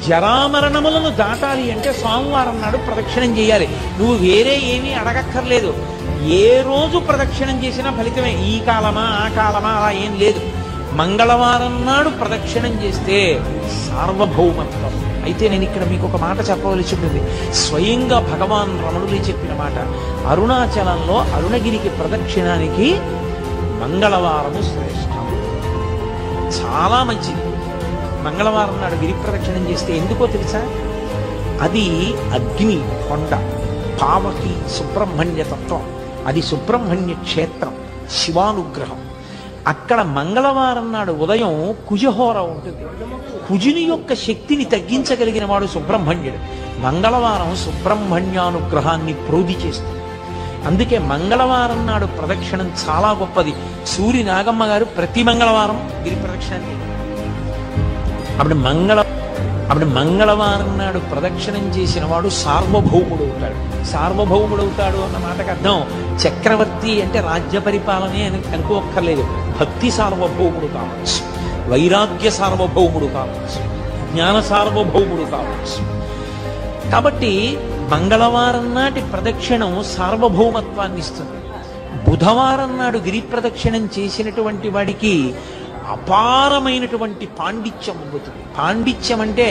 జరామరణములను దాటాలి అంటే సోమవారం నాడు ప్రదక్షిణం చేయాలి. నువ్వు వేరే ఏమీ అడగక్కర్లేదు. ఏ రోజు ప్రదక్షిణం చేసినా ఫలితమే. ఈ కాలమా ఆ కాలమా అలా ఏం లేదు. మంగళవారం నాడు ప్రదక్షిణం చేస్తే సార్వభౌమత్వం. అయితే నేను ఇక్కడ మీకు ఒక మాట చెప్పవలసి ఉంటుంది. స్వయంగా భగవాన్ రమణులే చెప్పిన మాట. అరుణాచలంలో అరుణగిరికి ప్రదక్షిణానికి మంగళవారము శ్రేష్టం, చాలా మంచిది. మంగళవారం నాడు గిరి ప్రదక్షిణం చేస్తే ఎందుకో తెలుసా? అది అగ్ని కొండ, పావకి సుబ్రహ్మణ్య తత్వం, అది సుబ్రహ్మణ్య క్షేత్రం, శివానుగ్రహం. అక్కడ మంగళవారం నాడు ఉదయం కుజహోర ఉంటుంది. కుజుని యొక్క శక్తిని తగ్గించగలిగిన వాడు సుబ్రహ్మణ్యుడు. మంగళవారం సుబ్రహ్మణ్యానుగ్రహాన్ని ప్రోధి చేస్తుంది. అందుకే మంగళవారం నాడు ప్రదక్షిణం చాలా గొప్పది. సూరి నాగమ్మ గారు ప్రతి మంగళవారం గిరి ప్రదక్షిణం చేయాలి. అప్పుడు మంగళవారం నాడు ప్రదక్షిణం చేసిన వాడు సార్వభౌముడు అవుతాడు. సార్వభౌముడు అవుతాడు అన్న మాటకు అర్థం చక్రవర్తి అంటే రాజ్య పరిపాలనే అని అనుకోక్కర్లేదు. భక్తి సార్వభౌముడు కావచ్చు, వైరాగ్య సార్వభౌముడు కావచ్చు, జ్ఞాన సార్వభౌముడు కావచ్చు. కాబట్టి మంగళవారం నాటి ప్రదక్షిణం సార్వభౌమత్వాన్ని ఇస్తుంది. బుధవారం నాడు గిరి ప్రదక్షిణం చేసినటువంటి వాడికి అపారమైనటువంటి పాండిత్యం అందుతుంది. పాండిత్యం అంటే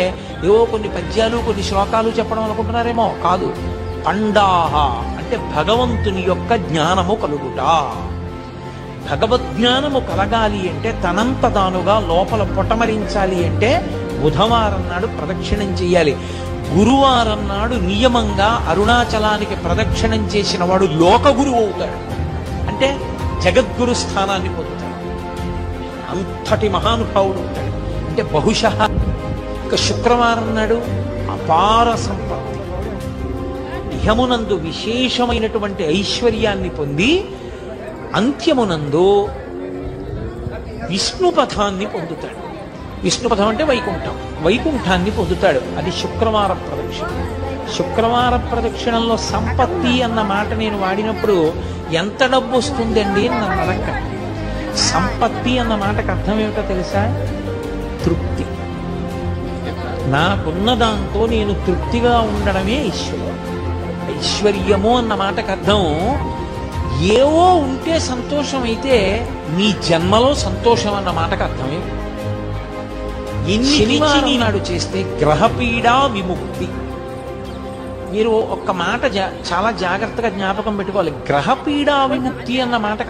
ఏవో కొన్ని పద్యాలు కొన్ని శ్లోకాలు చెప్పడం అనుకుంటున్నారేమో, కాదు. పండాహ అంటే భగవంతుని యొక్క జ్ఞానము కలుగుట. భగవద్జ్ఞానము కలగాలి అంటే తనంత తానుగా లోపల పొటమరించాలి అంటే బుధవారం నాడు ప్రదక్షిణం చేయాలి. గురువారం నాడు నియమంగా అరుణాచలానికి ప్రదక్షిణం చేసిన వాడు లోక గురువు అవుతాడు. అంటే జగద్గురు స్థానాన్ని పొందుతాడు. అంతటి మహానుభావుడు ఉంటాడు. అంటే బహుశః ఇక శుక్రవారం నాడు అపార సంపత్తి, ఇహమునందు విశేషమైనటువంటి ఐశ్వర్యాన్ని పొంది అంత్యమునందు విష్ణుపథాన్ని పొందుతాడు. విష్ణుపథం అంటే వైకుంఠం, వైకుంఠాన్ని పొందుతాడు. అది శుక్రవార ప్రదక్షిణ. శుక్రవార ప్రదక్షిణంలో సంపత్తి అన్న మాట నేను వాడినప్పుడు ఎంత డబ్బు వస్తుందండి అని నన్ను అడగండి. సంపత్తి అన్న మాటకు అర్థం ఏమిటో తెలుసా? తృప్తి. నాకున్న దాంతో నేను తృప్తిగా ఉండడమే ఐశ్వర్యం. ఐశ్వర్యము అన్న మాటకు అర్థం ఏవో ఉంటే సంతోషం అయితే నీ జన్మలో సంతోషం అన్న మాటకు అర్థమే. శనివారం నాడు చేస్తే గ్రహపీడా విముక్తి. మీరు ఒక్క మాట చాలా జాగ్రత్తగా జ్ఞాపకం పెట్టుకోవాలి. గ్రహపీడా విముక్తి అన్న మాట